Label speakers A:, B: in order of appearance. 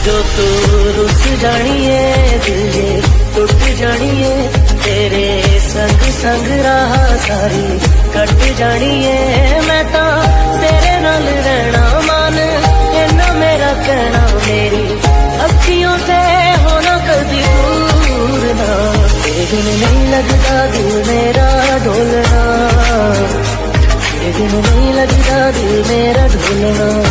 A: जो तू रुस जानिए दिल जे टूट जानिए तेरे संग संग राह सारी कट जानिए मैं तो तेरे नाल रहना मान इन्ना मेरा कहना मेरी अखियों से होना कभी दूर ना तेरे बिन नहीं लगता दिल मेरा ढोलना तेरे बिन नहीं लगता दिल मेरा ढोलना।